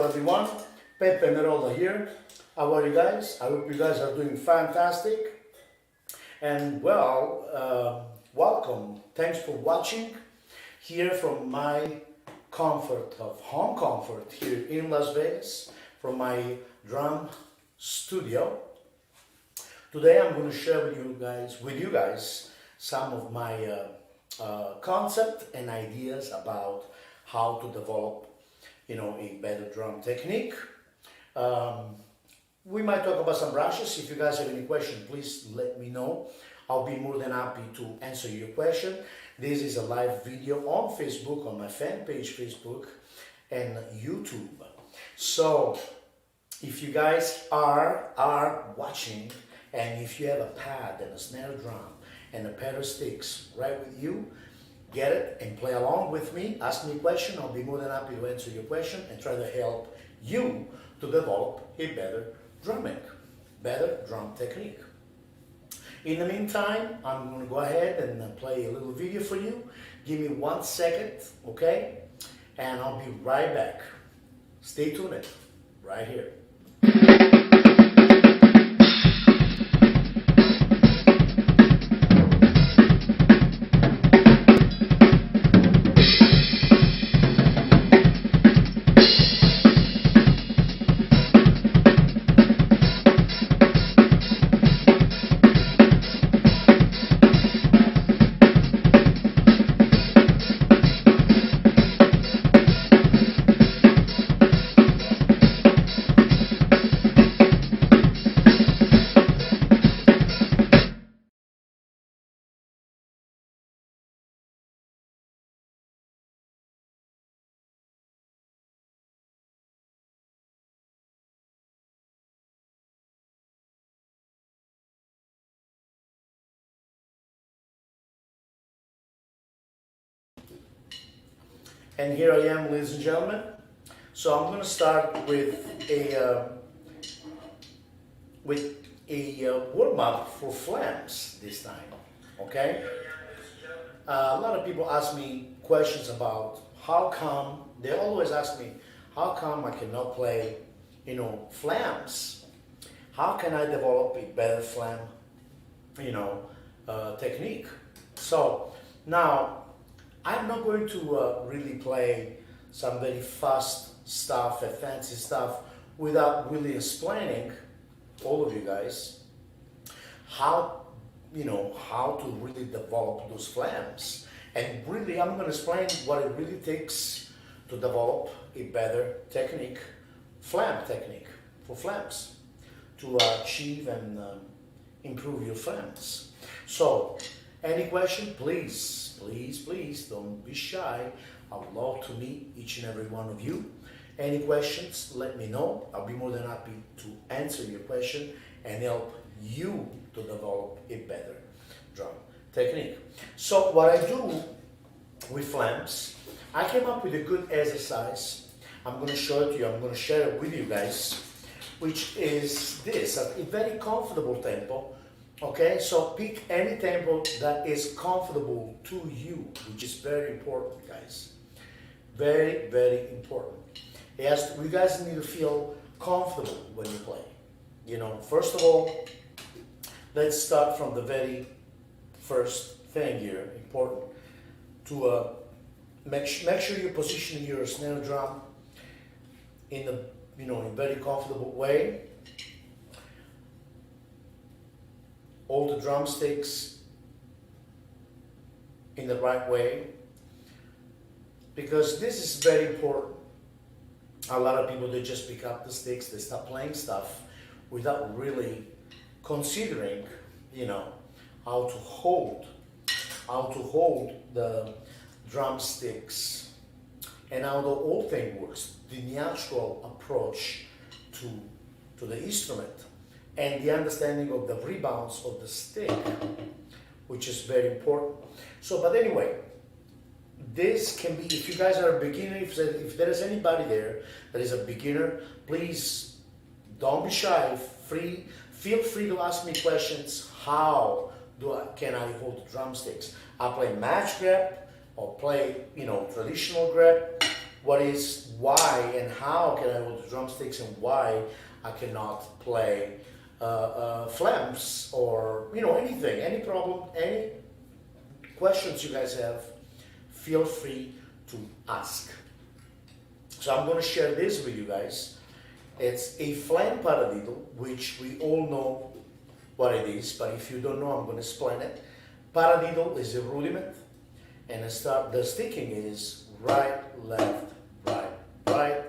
everyone. Peppe Merolla here. How are you guys? I hope you guys are doing fantastic. And welcome. Thanks for watching here from my comfort of home comfort here in Las Vegas from my drum studio. Today I'm going to share with you guys some of my concept and ideas about how to develop a better drum technique. We might talk about some brushes. If you guys have any question, please let me know. I'll be more than happy to answer your question. This is a live video on Facebook, on my fan page Facebook and YouTube. So if you guys are watching, and if you have a pad and a snare drum and a pair of sticks right with you, get it and play along with me. Ask me a question. I'll be more than happy to answer your question and try to help you to develop a better drumming, better drum technique. In the meantime, I'm going to go ahead and play a little video for you. Give me 1 second, okay? And I'll be right back. Stay tuned right here. And here I am, ladies and gentlemen. So I'm going to start with a warm-up for flams this time, okay? A lot of people ask me questions about how come, they always ask me, how come I cannot play, flams? How can I develop a better flam, technique? So now, I'm not going to really play some very fast stuff and fancy stuff without really explaining all of you guys how to really develop those flams. And really, I'm going to explain what it really takes to develop a better technique, flam technique for flams, to achieve and improve your flams. So, any question, please don't be shy. I would love to meet each and every one of you. Any questions, let me know. I'll be more than happy to answer your question and help you to develop a better drum technique. So what I do with flams, I came up with a good exercise. I'm going to show it to you. I'm going to share it with you guys, which is this, a very comfortable tempo. Okay, so pick any tempo that is comfortable to you, which is very important, guys. Very, very important. You guys need to feel comfortable when you play. First of all, let's start from the very first thing here, important, to make sure you're positioning your snare drum in a very comfortable way. All the drumsticks in the right way, because this is very important. A lot of people, they just pick up the sticks, they start playing stuff without really considering, how to hold the drumsticks and how the whole thing works, the natural approach to the instrument. And the understanding of the rebounds of the stick, which is very important. So, but anyway, this can be, if you guys are a beginner, if there is anybody there that is a beginner, please don't be shy. Feel free to ask me questions. How can I hold the drumsticks? I play match grip or play, traditional grip. why and how can I hold the drumsticks and why I cannot play flams or anything, any problem, any questions you guys have, feel free to ask. So I'm going to share this with you guys. It's a flam paradiddle, which we all know what it is, but if you don't know, I'm going to explain it. Paradiddle is a rudiment, and the sticking is right, left, right, right,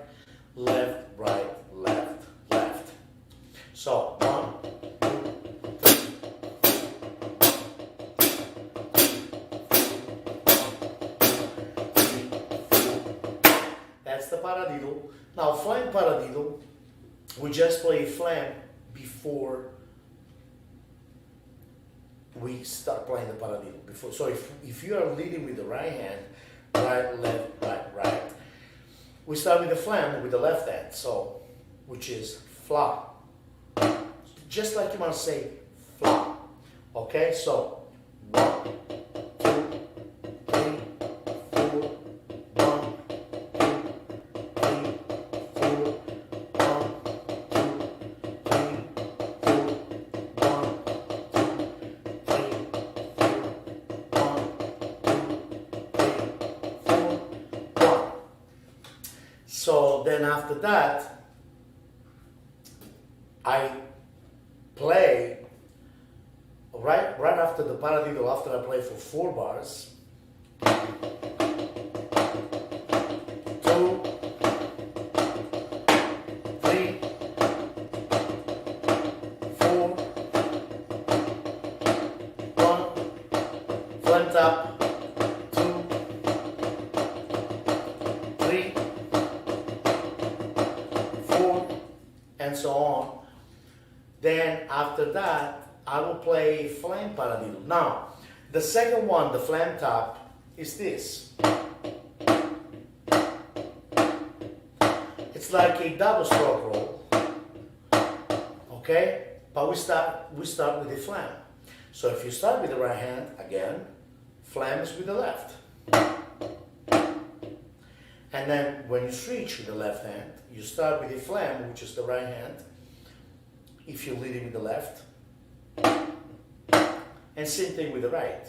left, right, left, left. So 1, 2, 3. That's the paradiddle. Now, flam paradiddle, we just play flam before we start playing the paradiddle. So if you are leading with the right hand, right, left, right, right, we start with the flam with the left hand, so which is fla. Just like you want to say fla. Okay, so 1, 2, 3, 4, 1, 2, 3, 4, 1, 2, 3, 4, 1, 2, 3, 4, 1, 2, 3, 4, 1. So then after that, I play right after the paradiddle, after I play for 4 bars. 2, 3, 4, 1, flam tap, 2, 3, 4, and so on. Then after that, I will play flam paradiddle. Now, the second one, the flam tap, is this. It's like a double stroke roll, okay? But we start with the flam. So if you start with the right hand, again, flam is with the left. And then when you switch with the left hand, you start with the flam, which is the right hand, if you're leading with the left, and same thing with the right.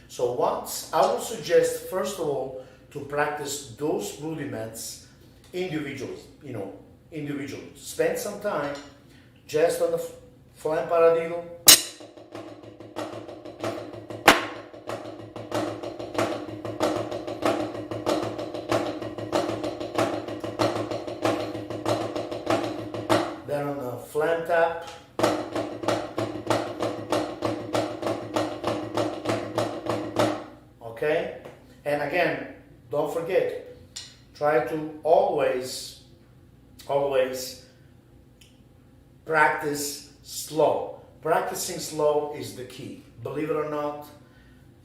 So I would suggest, first of all, to practice those rudiments individually, individually. Spend some time just on the flam paradiddle, then on the flam tap, okay? And again, don't forget, try to always practice slow. Practicing slow is the key. Believe it or not,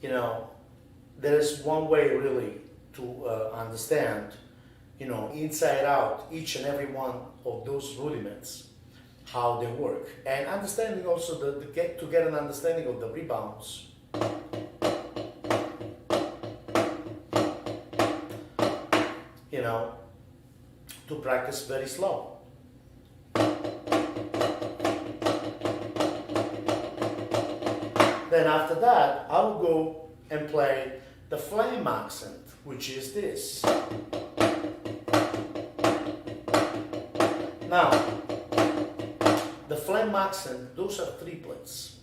there is one way really to understand, inside out, each and every one of those rudiments, how they work. And understanding also, to get an understanding of the rebounds. To practice very slow. Then after that, I will go and play the flam accent, which is this. Now, the flam accent, those are triplets.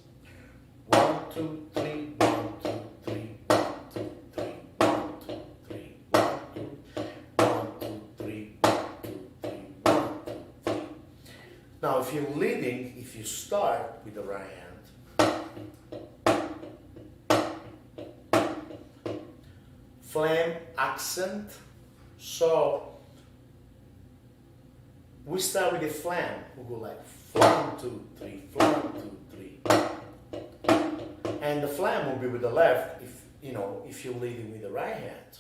1, 2, 3, 1, 2, 3, 1, 2, 3, 1, 2, 3, 1, 2, 1, 2, 3, 1, 2, 3, 1, 2, 3. Now, if you're leading, if you start with the right hand, flam accent, so we start with the flam. We'll go like flam 2, 3, flam 2, 3, and the flam will be with the left if you're leading with the right hand.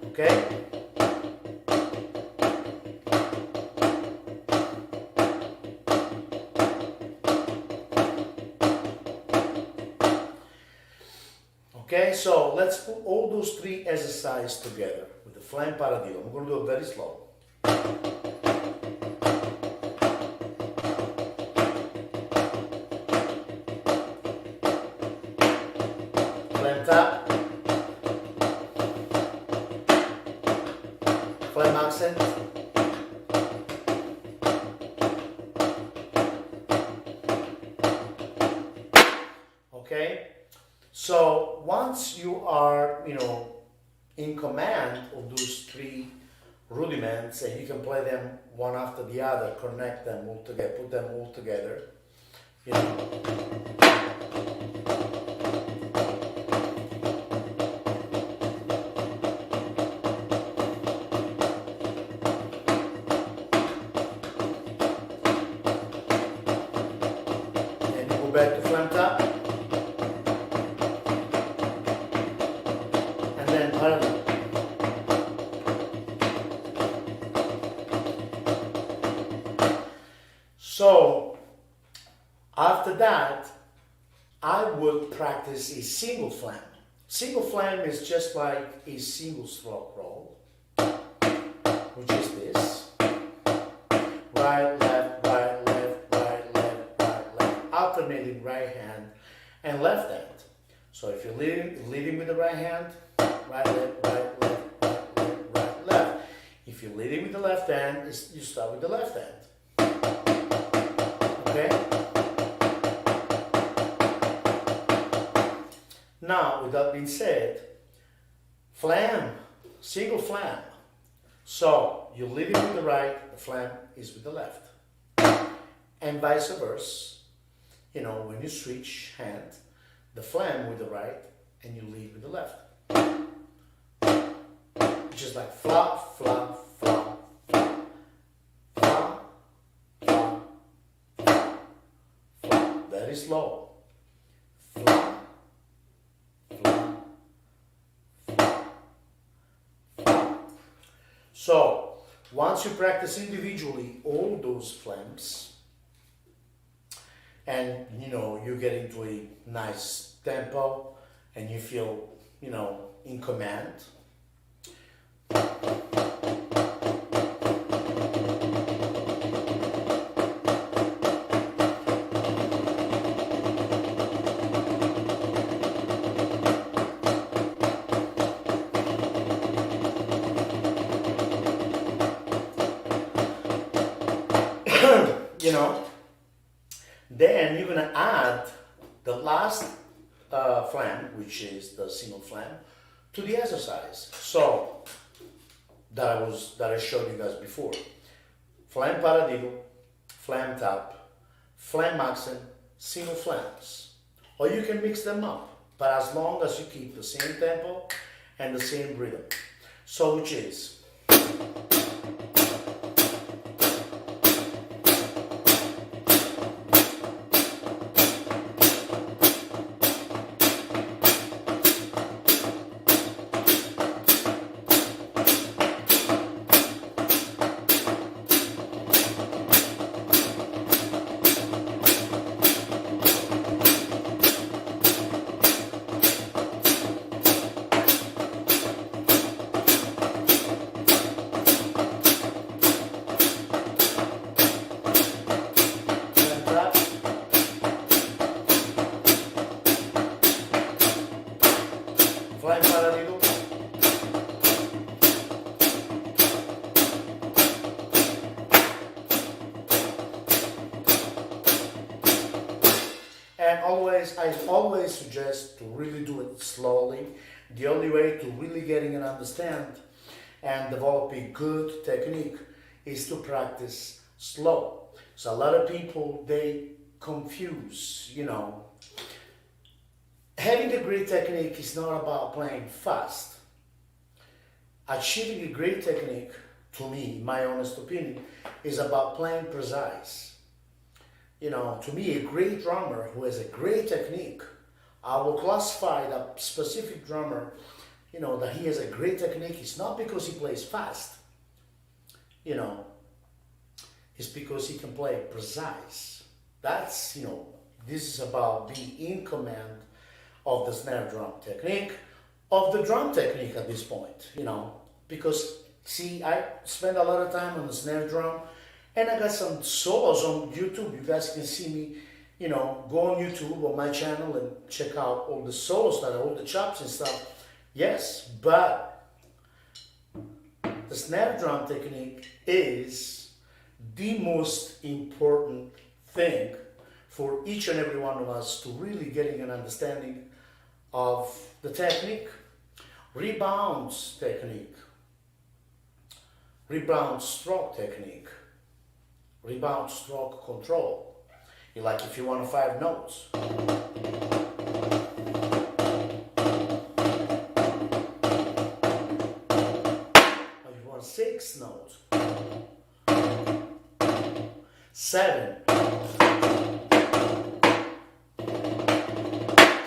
Okay? Okay, so let's put all those three exercises together with the Flam Paradiddle. I'm going to do it very slow. Flam tap, Flam accent, okay? So once you are, in command of those three rudiments, and you can play them one after the other, connect them all together, put them all together, you know. And you go back to Flam tap. So after that, I would practice a single flam. Single flam is just like a single stroke roll, which is this. Right, left, right, left, right, left, right, left. Alternating right hand and left hand. So if you're leading with the right hand, right, left, right, left, right, left, right, left. If you're leading with the left hand, you start with the left hand. Okay? Now, with that being said, flam, single flam. So, you're leading with the right, the flam is with the left. And vice versa. When you switch hand, the flam with the right, and you lead with the left. Just like fla, fla, fla, fla, fla, fla, fla, fla. Very slow. Fla, fla, fla, fla. So, once you practice individually all those flams, and you get into a nice tempo, and you feel, in command. Then you're gonna add the last flam, which is the single flam, to the exercise. So that I showed you guys before. Flam paradiddle, flam tap, flam accent, single flams. Or you can mix them up, but as long as you keep the same tempo and the same rhythm. So which is flam paradiddle, and I always suggest to really do it slowly. The only way to really getting and understand and develop a good technique is to practice slow. So a lot of people, they confuse, Having a great technique is not about playing fast. Achieving a great technique, to me, my honest opinion, is about playing precise. To me, a great drummer who has a great technique, I will classify that specific drummer, that he has a great technique. It's not because he plays fast, it's because he can play precise. That's, this is about being in command of the snare drum technique, of the drum technique at this point, because see, I spend a lot of time on the snare drum, and I got some solos on YouTube. You guys can see me, go on YouTube on my channel and check out all the solos that all the chops and stuff. Yes, but the snare drum technique is the most important thing for each and every one of us to really getting an understanding of the technique. Rebounds technique, rebound stroke technique, rebound stroke control. Like if you want 5 notes. Or you want 6 notes. 7.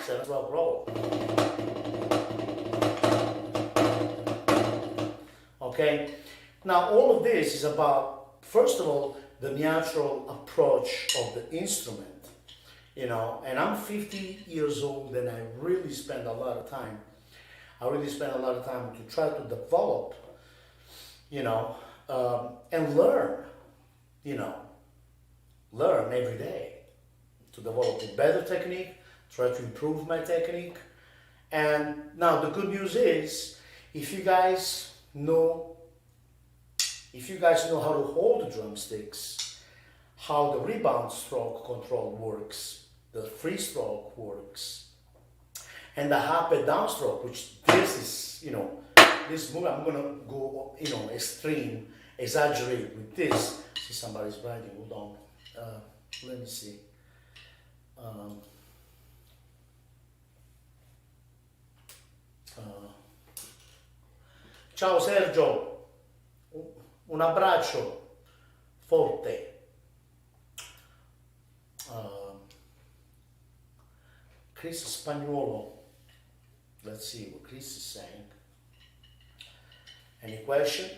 7/12 roll. Okay, now all of this is about, first of all, the natural approach of the instrument, and I'm 50 years old and I really spend a lot of time. To try to develop, and learn, learn every day to develop a better technique, try to improve my technique. And now the good news is, if you guys know how to hold the drumsticks, how the rebound stroke control works, the free stroke works, and the up and down stroke, which this is, this move, I'm gonna go, extreme, exaggerate with this. See, somebody's writing, hold on. Let me see. Ciao Sergio, un abbraccio forte. Chris Spagnuolo, let's see what Chris is saying. Any question?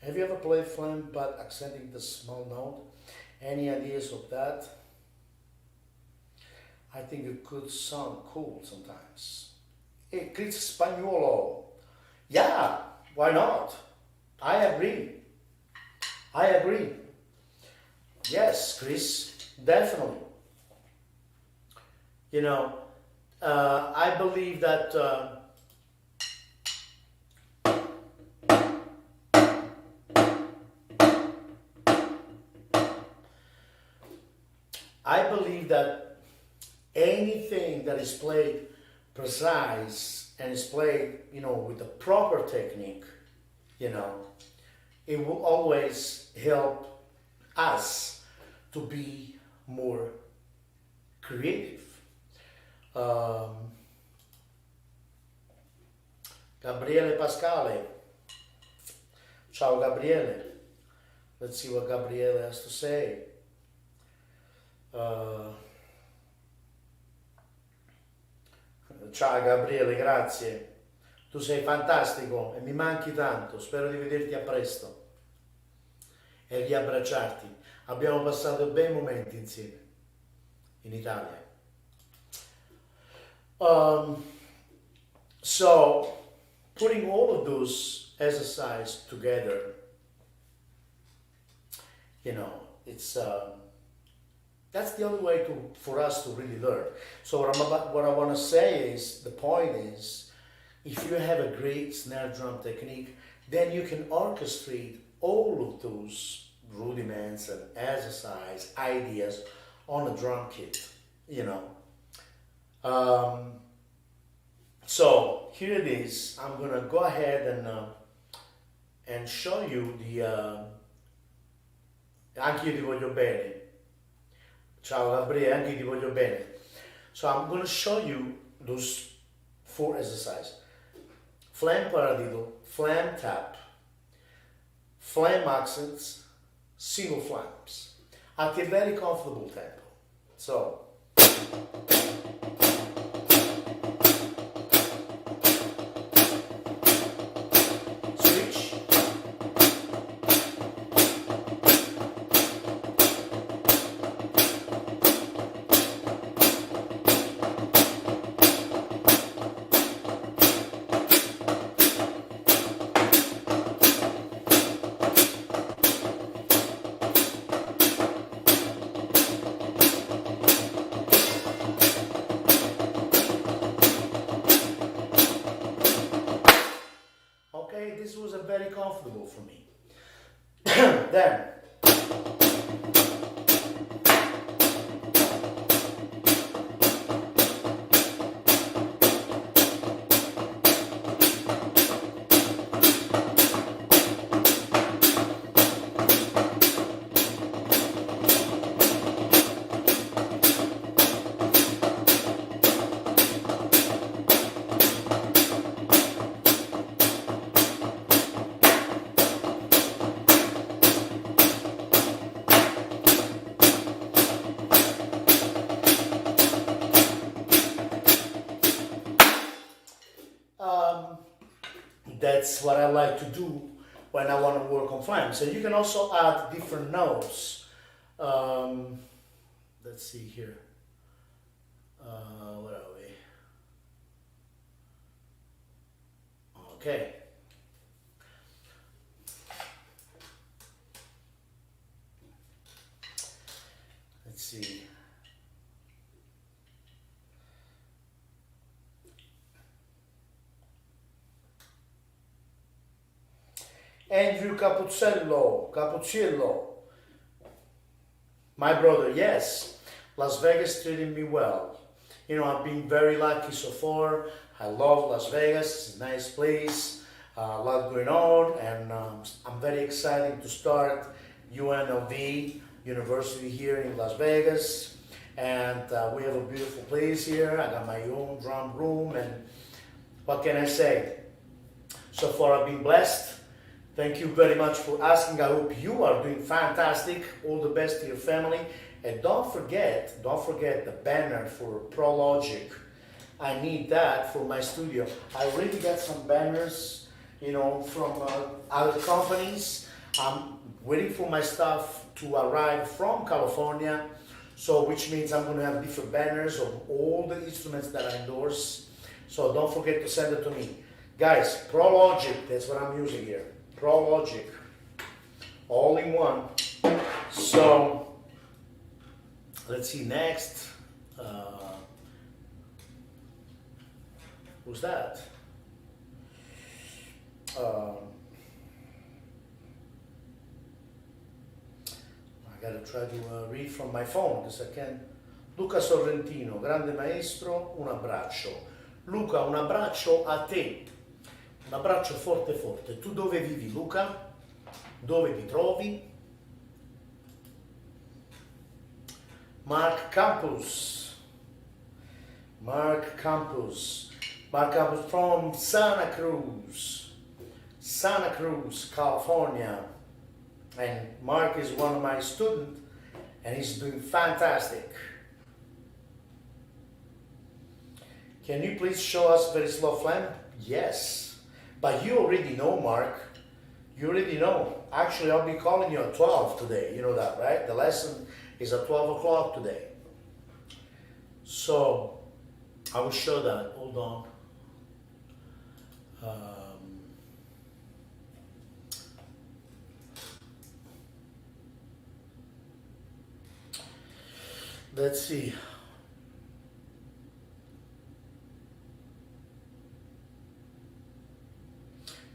Have you ever played Flam but accenting the small note? Any ideas of that? I think it could sound cool sometimes. Hey, Chris Spagnuolo. Yeah, why not? I agree. Yes, Chris, definitely. I believe that anything that is played precise and is played, with the proper technique, it will always help us to be more creative. Gabriele Pascale. Ciao Gabriele. Let's see what Gabriele has to say. Ciao Gabriele, grazie. Tu sei fantastico e mi manchi tanto. Spero di vederti a presto e riabbracciarti. Abbiamo passato bei momenti insieme in Italia. So, putting all of those exercises together, it's that's the only way for us to really learn. So what I want to say is, the point is, if you have a great snare drum technique, then you can orchestrate all of those rudiments and exercise ideas on a drum kit, So here it is. I'm gonna go ahead and show you the. Anche io ti voglio bene. Ciao Gabriele, anche io ti voglio bene. So I'm gonna show you those 4 exercises: Flam paradiddle, Flam tap, Flam accents, single flams at a very comfortable tempo. So. very comfortable for me. Then, that's what I like to do when I want to work on Flam. So you can also add different notes. Let's see here. Where are we? Okay. Let's see. Andrew Cappuccillo, my brother, yes, Las Vegas treated me well. You know, I've been very lucky so far. I love Las Vegas, it's a nice place, a lot going on, and I'm very excited to start UNLV, University here in Las Vegas, and we have a beautiful place here. I got my own drum room, and what can I say? So far I've been blessed. Thank you very much for asking. I hope you are doing fantastic. All the best to your family. And don't forget the banner for ProLogic. I need that for my studio. I already got some banners, you know, from other companies. I'm waiting for my stuff to arrive from California. So, which means I'm going to have different banners of all the instruments that I endorse. So don't forget to send it to me. Guys, ProLogic, that's what I'm using here. ProLogic, all in one. So let's see next. Who's that? I gotta try to read from my phone because I can. Luca Sorrentino, grande maestro, un abbraccio. Luca, un abbraccio a te. Un abbraccio forte forte. Tu dove vivi, Luca? Dove ti trovi? Mark Campus. Mark Campus from Santa Cruz, California. And Mark is one of my students, and he's doing fantastic. Can you please show us very slow Flam? Yes. But you already know, Mark. You already know. Actually, I'll be calling you at 12 today. You know that, right? The lesson is at 12 o'clock today. So, I will show that. Hold on. Let's see.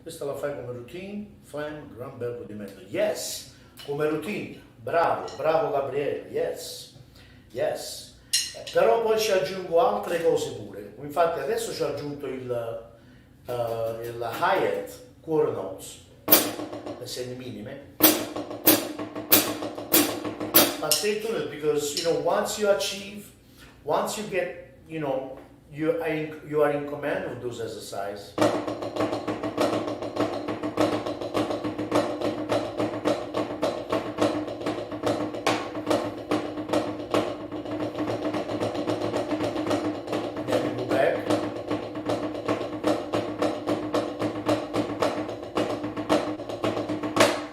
Questa la fai come routine, Flam, gran bel rudimento. Yes, come routine, bravo, bravo Gabriele, yes, yes. Però poi ci aggiungo altre cose pure. Infatti adesso ci ho aggiunto il hi-hat quarter notes, le segni minime. But stay tuned because, you know, once you get, you know, you are in command of those exercises.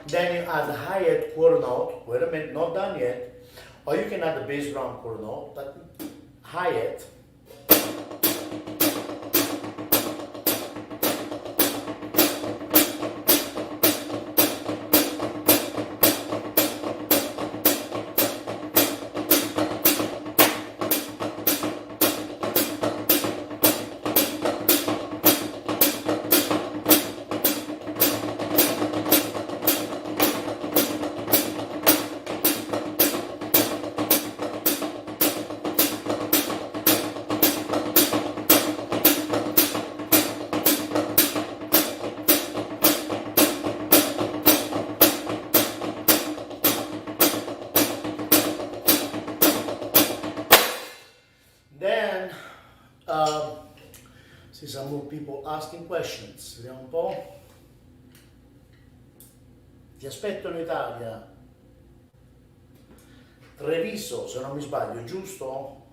Then you add the hi-hat quarter note. Wait a minute, not done yet. Or you can add the bass drum quarter note, but hi-hat. some more people asking questions. Vediamo un po'. Ti aspetto in Italia. Treviso, se non mi sbaglio, giusto?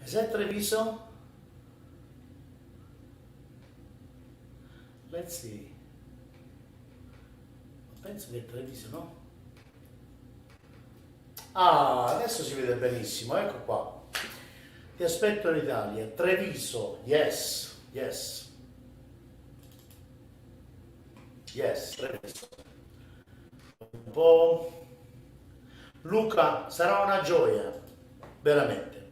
Is that Treviso? Let's see. Penso che è Treviso, no? Ah, adesso si vede benissimo, ecco qua. Ti aspetto in Italia. Treviso, yes, yes. Yes, Treviso. Un po'. Luca, sarà una gioia, veramente.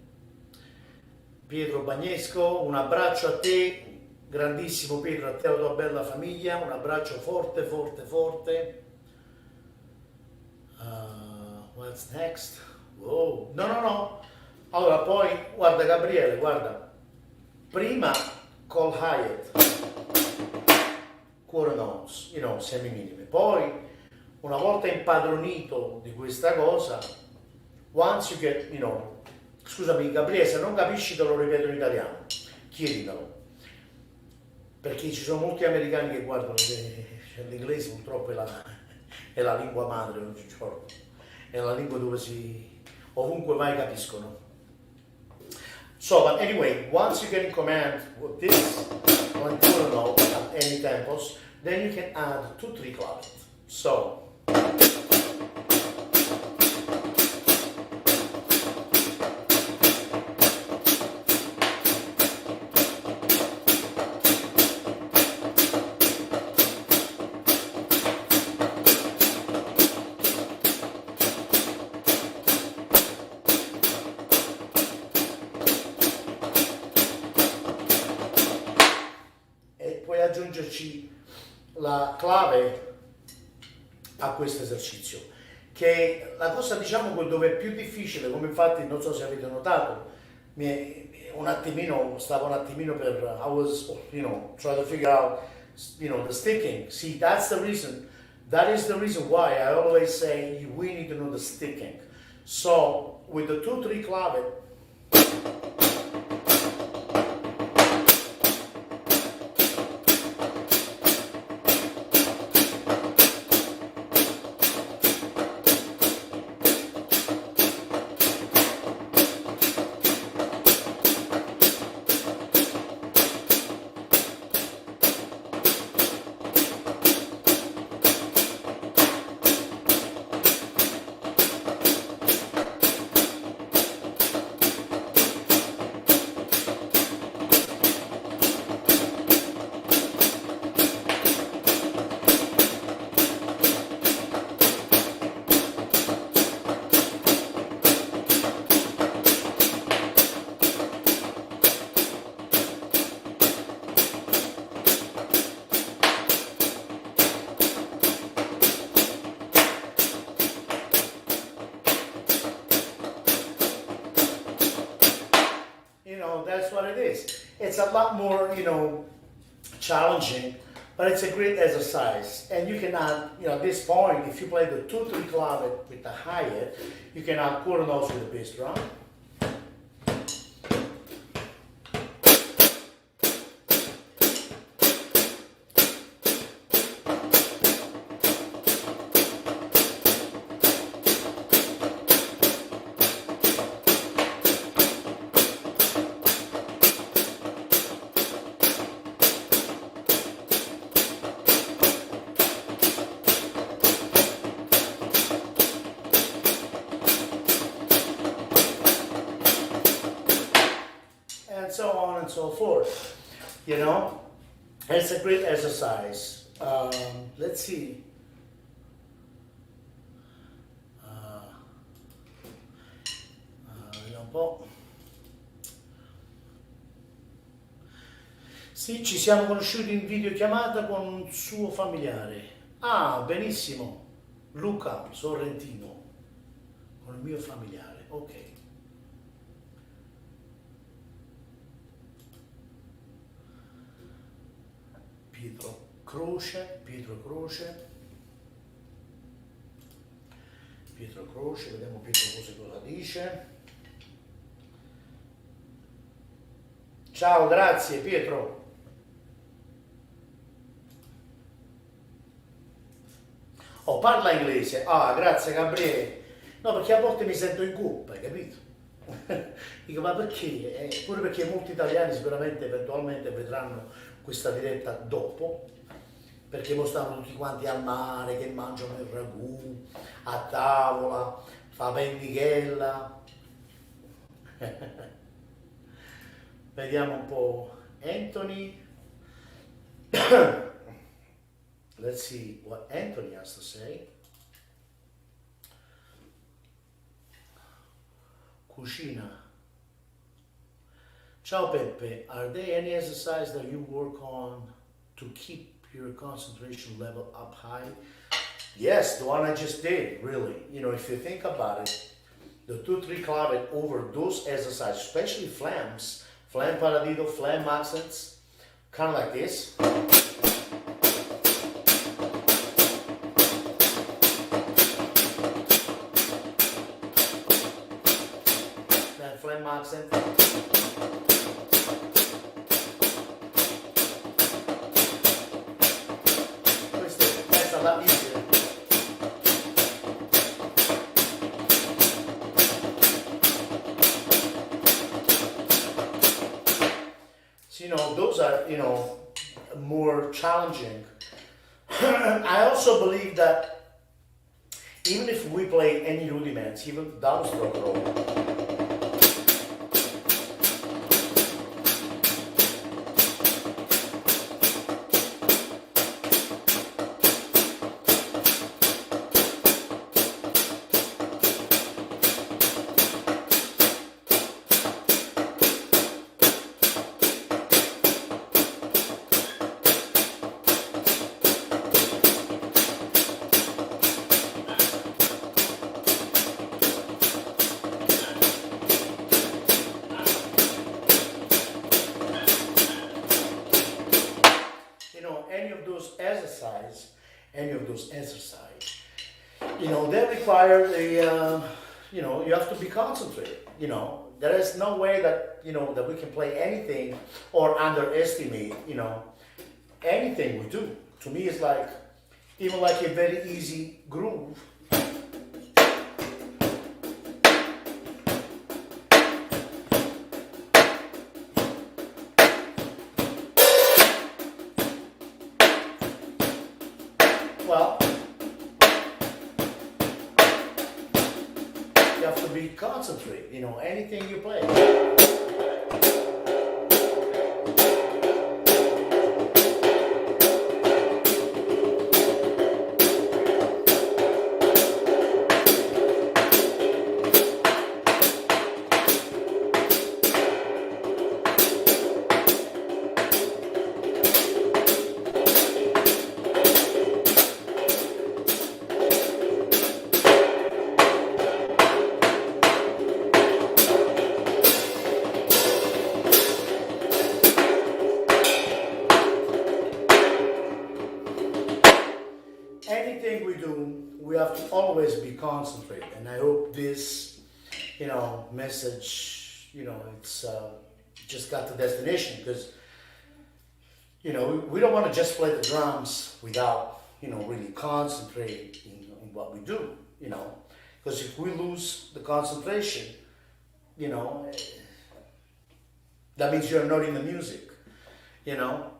Pietro Bagnesco, un abbraccio a te, grandissimo Pietro, a te e alla tua bella famiglia, un abbraccio forte, forte, forte. What's next? Wow. No, no, no. Allora, poi, guarda Gabriele, guarda. Prima col hi-hat, quarter notes, semiminime. Poi, una volta impadronito di questa cosa, once you get, scusami Gabriele, se non capisci te lo ripeto in italiano, chiedimelo. Perché ci sono molti americani che guardano, l'inglese purtroppo è la lingua madre oggigiorno, è la lingua dove ovunque vai capiscono. So, but anyway, once you get in command with this, on quarter note at any tempos, then you can add 2-3 clavet. So, puoi aggiungerci la clave a questo esercizio, che la cosa diciamo dove è più difficile, come infatti non so se avete notato, stavo un attimino per, I was, trying to figure out, the sticking. See, that is the reason why I always say we need to know the sticking. So, with the 2-3 clave, that's what it is. It's a lot more, challenging, but it's a great exercise. And you can add, at this point, if you play the 2-3 clave with the hi-hat, you can add quarter notes with the bass drum. And so on and so forth, It's a great exercise. Let's see. Vediamo un po'. Sì, ci siamo conosciuti in videochiamata con un suo familiare. Ah, benissimo. Luca Sorrentino, con il mio familiare. Ok. Pietro Croce, vediamo Pietro cosa dice. Ciao, grazie Pietro. Oh, parla inglese. Ah, grazie Gabriele. No, perché a volte mi sento in colpa, hai capito? Dico, ma perché? Pure perché molti italiani sicuramente eventualmente vedranno questa diretta dopo, perché mo stanno tutti quanti al mare, che mangiano il ragù, a tavola, fa pennichella. Vediamo un po'. Anthony. Let's see what Anthony has to say. Cucina. Ciao Peppe, are there any exercise that you work on to keep your concentration level up high? Yes, the one I just did, really. You know, if you think about it, the 2-3 clave over those exercises, especially flams, flam paradiddle, flam accents, kind of like this. Then flam accent. That's a lot easier. So, you know, those are, you know, more challenging. I also believe that even if we play any rudiments, even downstroke roll, exercise, you know, they require a, you know, you have to be concentrated. You know, there is no way that, you know, that we can play anything or underestimate, you know, anything we do. To me, it's like, even like a very easy groove. Well, you have to be concentrated, you know, anything you play. Anything we do, we have to always be concentrated. And I hope this, you know, message, you know, it's just got the destination, because, you know, we don't want to just play the drums without, you know, really concentrating in what we do, you know, because if we lose the concentration, you know, that means you're not in the music, you know.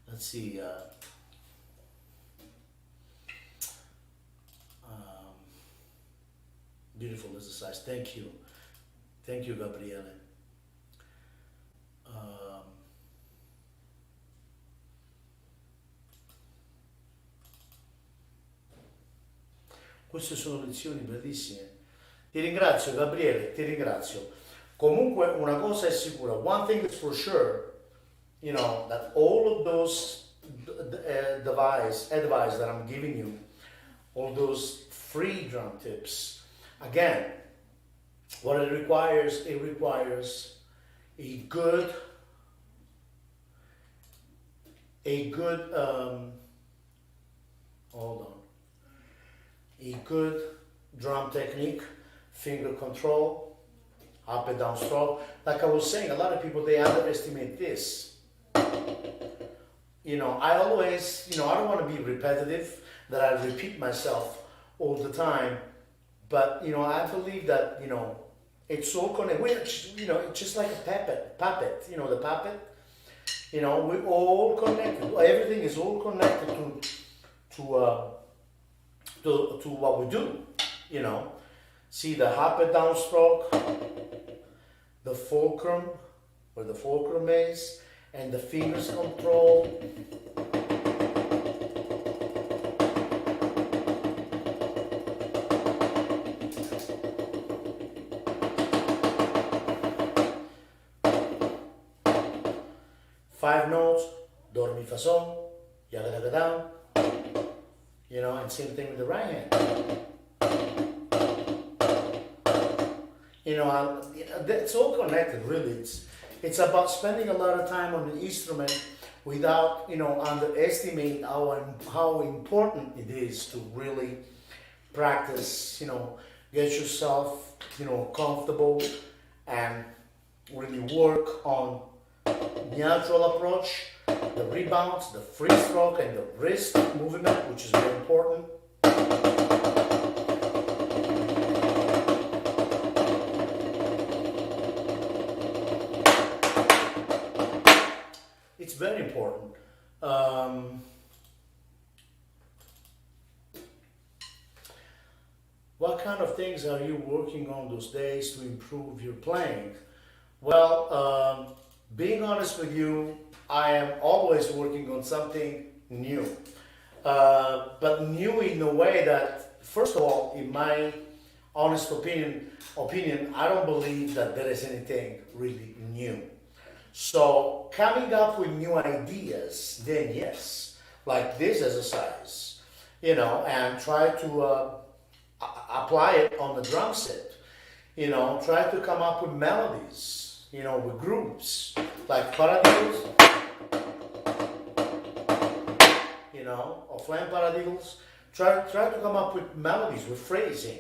Let's see. Beautiful exercise. Thank you. Thank you, Gabriele. Queste sono lezioni bellissime. Ti ringrazio, Gabriele, ti ringrazio. Comunque una cosa è sicura. One thing is for sure, you know, that all of those advice that I'm giving you, all those free drum tips, again, what it requires a good hold on, a good drum technique, finger control, up and down stroke. Like I was saying, a lot of people, they underestimate this. I always, I don't want to be repetitive, that I repeat myself all the time. But, I believe that, it's all connected. It's just like a puppet, the puppet. We're all connected. Everything is all connected to what we do, See the up and down stroke, the fulcrum, where the fulcrum is, and the fingers control. Five notes, do, re, mi, fa, sol, ya, ga, da, down. And same thing with the right hand. It's all connected, really. It's about spending a lot of time on the instrument without, underestimate how important it is to really practice, get yourself, comfortable and really work on neutral approach, the rebounds, the free stroke, and the wrist movement, which is very important. It's very important. What kind of things are you working on those days to improve your playing? Well, being honest with you, I am always working on something new. But new in a way that, first of all, in my honest opinion, I don't believe that there is anything really new. So coming up with new ideas, then yes, like this exercise, and try to apply it on the drum set. Try to come up with melodies, with groups, like paradiddles, or Flam paradiddles. Try to come up with melodies, with phrasing,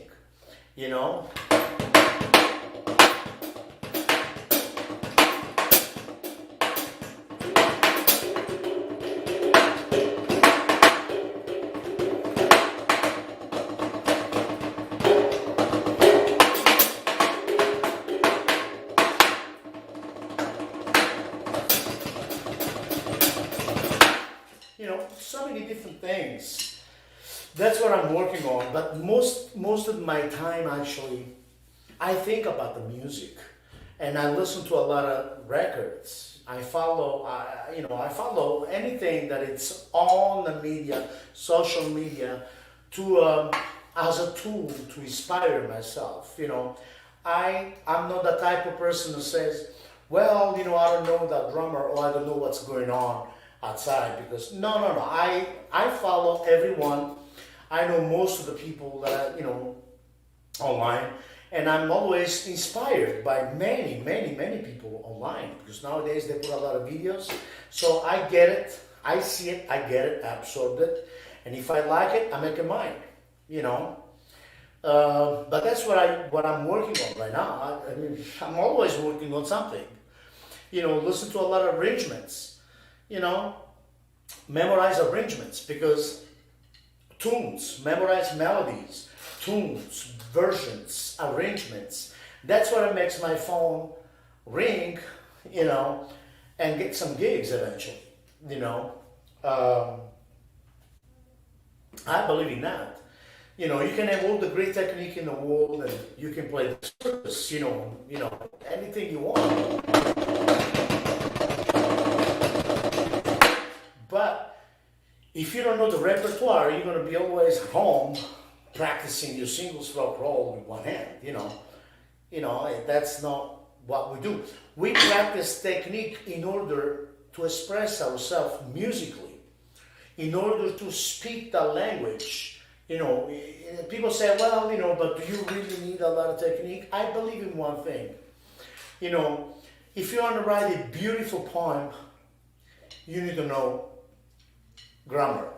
so many different things. That's what I'm working on. But most of my time, actually, I think about the music, and I listen to a lot of records. I follow anything that it's on the media, social media, to as a tool to inspire myself. I'm not the type of person who says, well, I don't know that drummer, or I don't know what's going on outside, because no. I follow everyone. I know most of the people that online, and I'm always inspired by many people online, because nowadays they put a lot of videos. So I get it, I see it, I get it, I absorb it, and if I like it, I make it mine. But that's what I'm working on right now. I'm always working on something. Listen to a lot of arrangements. Memorize arrangements, because memorize melodies, tunes, versions, arrangements. That's what makes my phone ring, and get some gigs eventually. I believe in that. You can have all the great technique in the world, and you can play the circus, anything you want. But if you don't know the repertoire, you're going to be always home practicing your single stroke roll with one hand. That's not what we do. We practice technique in order to express ourselves musically, in order to speak the language. People say, well, but do you really need a lot of technique? I believe in one thing. If you want to write a beautiful poem, you need to know grammar.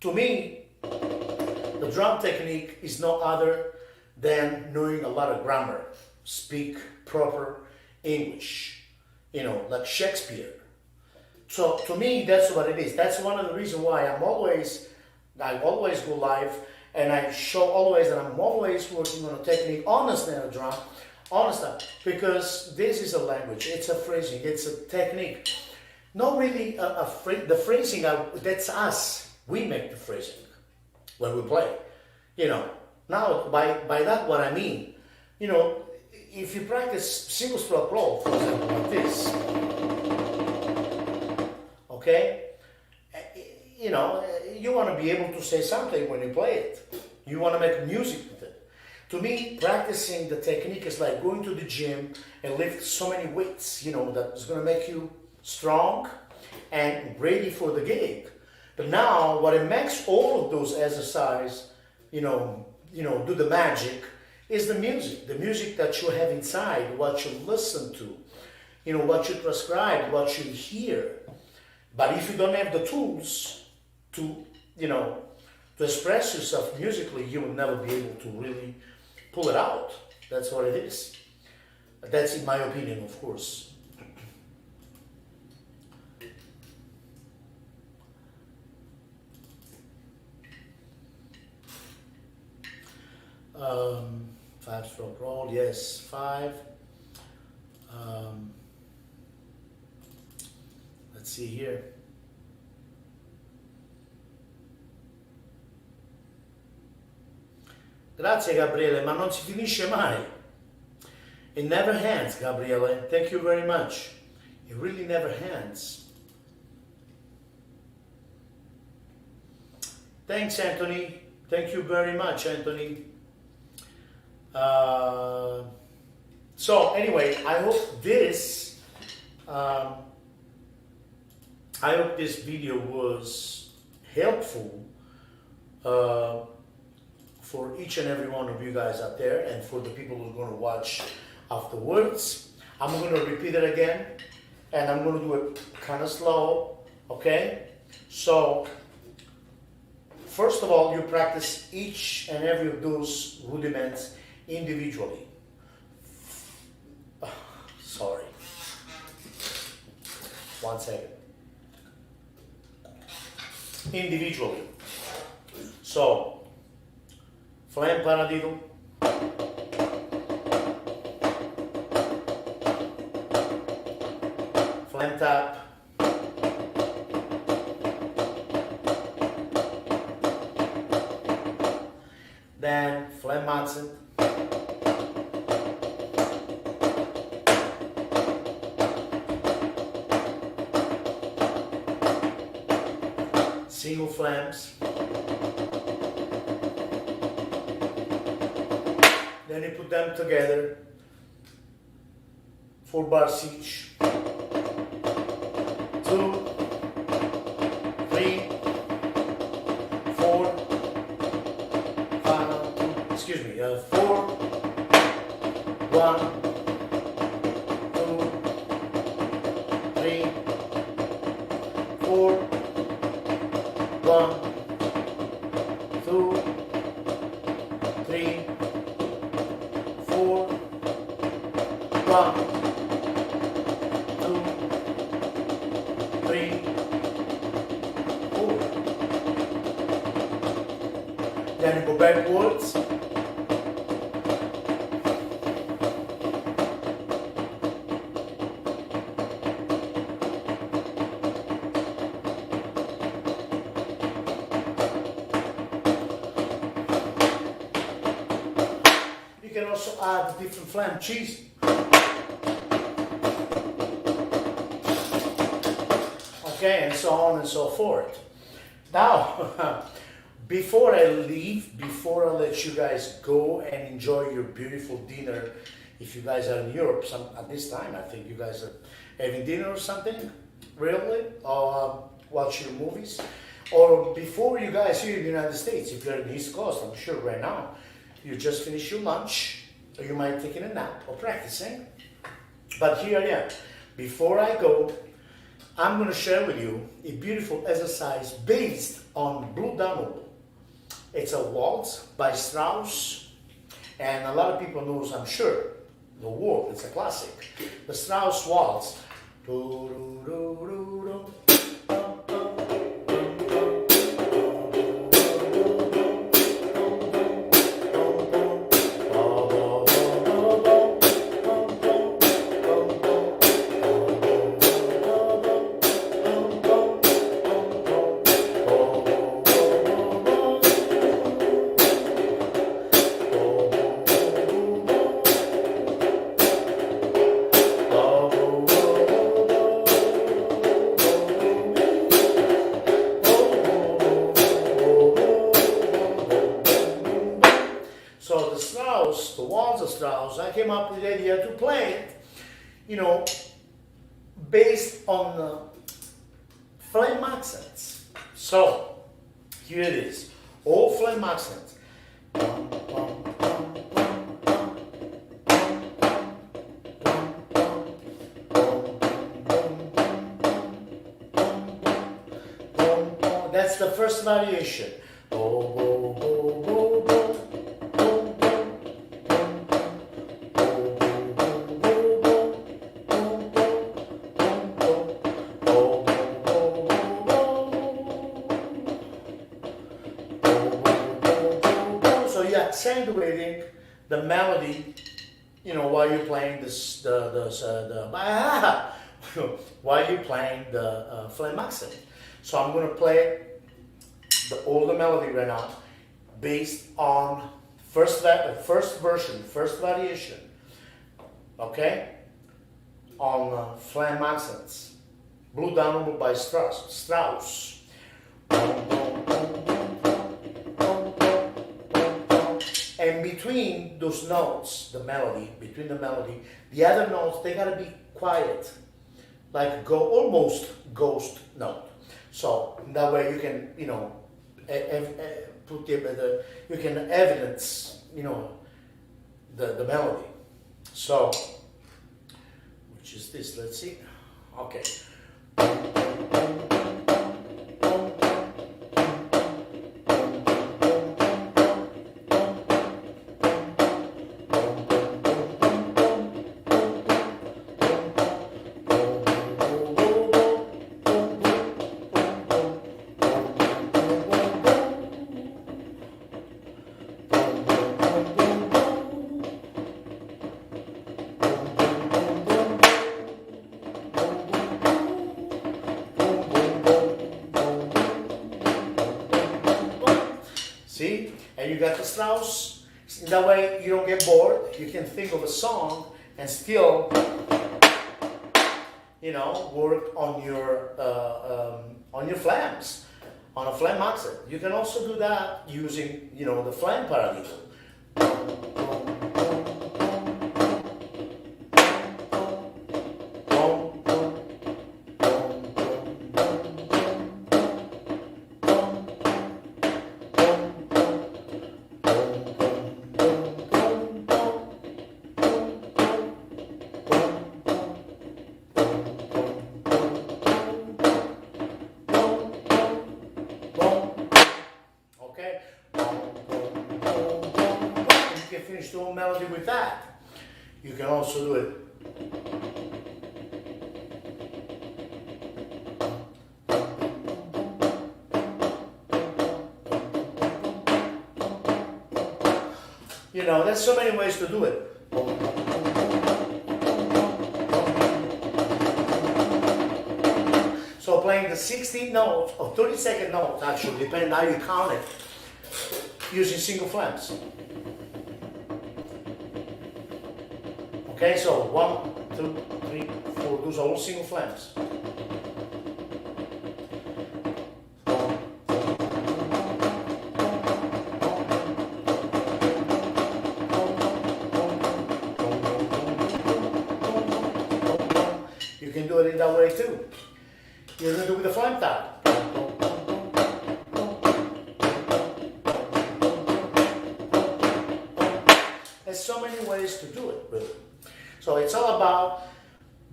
To me, the drum technique is no other than knowing a lot of grammar. speak proper English, like Shakespeare. So to me, that's what it is. That's one of the reasons why I always go live, and I show always that I'm always working on a technique on the snare drum, on the stuff, because this is a language, it's a phrasing, it's a technique. Not really the phrasing, that's us. We make the phrasing when we play. Now by that what I mean, if you practice single stroke roll, for example, like this, okay, you want to be able to say something when you play it. You want to make music with it. To me, practicing the technique is like going to the gym and lift so many weights, that is going to make you strong and ready for the gig. But now, what it makes all of those exercises, do the magic, is the music that you have inside, what you listen to, what you transcribe, what you hear. But if you don't have the tools to express yourself musically, you will never be able to really pull it out. That's what it is. That's in my opinion, of course. 5-stroke roll, yes, 5. Let's see here. Grazie Gabriele, ma non si finisce mai. It never ends, Gabriele. Thank you very much. It really never ends. Thanks, Anthony. Thank you very much, Anthony. So anyway, I hope this video was helpful for each and every one of you guys out there, and for the people who are going to watch afterwards. I'm going to repeat it again, and I'm going to do it kind of slow, okay? So first of all, you practice each and every of those rudiments individually. Sorry. 1 second. Individually. So, Flam paradiddle. Flam tap. Then Flam Matson. Single flams. Then you put them together, 4 bars each. 2, 3, 4, 5, excuse me, 4, 1, 2, 3, 4, 1, 2, 3, 4, 1, 2, 3, 4. Then you go backwards. You can also add different flam cheese. Okay, and so on and so forth. Now, before I leave, before I let you guys go and enjoy your beautiful dinner, if you guys are in Europe, at this time, I think you guys are having dinner or something, really, or watch your movies, or before you guys here in the United States, if you're in the East Coast, I'm sure right now, you just finished your lunch, or you might be taking a nap or practicing. But here I am. Before I go, I'm going to share with you a beautiful exercise based on Blue Danube. It's a waltz by Strauss, and a lot of people knows, I'm sure, the world. It's a classic. The Strauss Waltz. So the Strauss, the waltz of Strauss, I came up with the idea to play it, you know, based on Flam accents. So here it is, all Flam accents. That's the first variation. So you're accentuating the melody, you know, while you're playing this, while you're playing the Flam accent. So I'm going to play all the melody right now, based on first version, first variation, okay, on Flam accents, Blue Down by Strauss. And between those notes, the melody, between the melody, the other notes, they gotta be quiet, like almost ghost note. So that way you can, you know, put you can evidence, you know, the melody. So, which is this? Let's see. Okay. See? And you got the Strauss. That way you don't get bored. You can think of a song and still, you know, work on your flams, on a Flam accent. You can also do that using, you know, the Flam paradiddle. Okay? You can finish the whole melody with that. You can also do it. You know, there's so many ways to do it. So playing the 16 notes, or 30-second notes actually, depending how you count it, using single flams. Okay, so 1, 2, 3, 4, those are all single flams. You can do it in that way too. You're going to do it with the Flam tab. There's so many ways to do it, really. So it's all about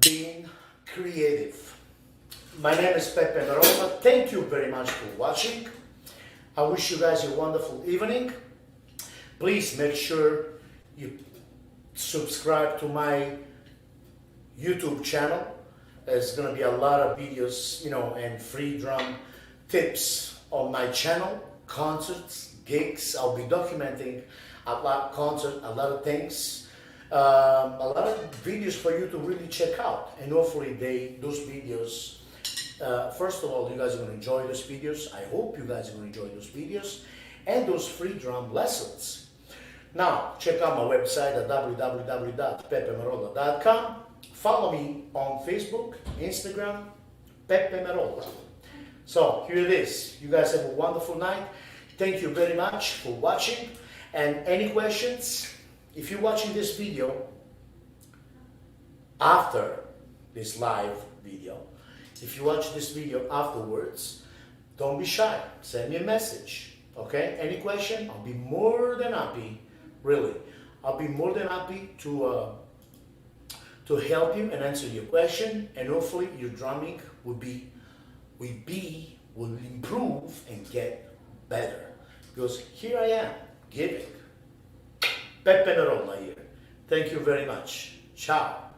being creative. My name is Peppe Merolla. Thank you very much for watching. I wish you guys a wonderful evening. Please make sure you subscribe to my YouTube channel. There's gonna be a lot of videos, you know, and free drum tips on my channel, concerts, gigs. I'll be documenting a lot of concerts, a lot of things, a lot of videos for you to really check out. And hopefully those videos, first of all, you guys are gonna enjoy those videos. I hope you guys are gonna enjoy those videos and those free drum lessons. Now, check out my website at www.peppemerolla.com. Follow me on Facebook, Instagram, Peppe Merolla. So here it is. You guys have a wonderful night. Thank you very much for watching. And any questions? If you're watching this video after this live video, if you watch this video afterwards, don't be shy. Send me a message. Okay? Any question? I'll be more than happy. Really, I'll be more than happy to help you and answer your question, and hopefully your drumming will improve and get better. Because here I am giving. Peppe Merolla here. Thank you very much. Ciao.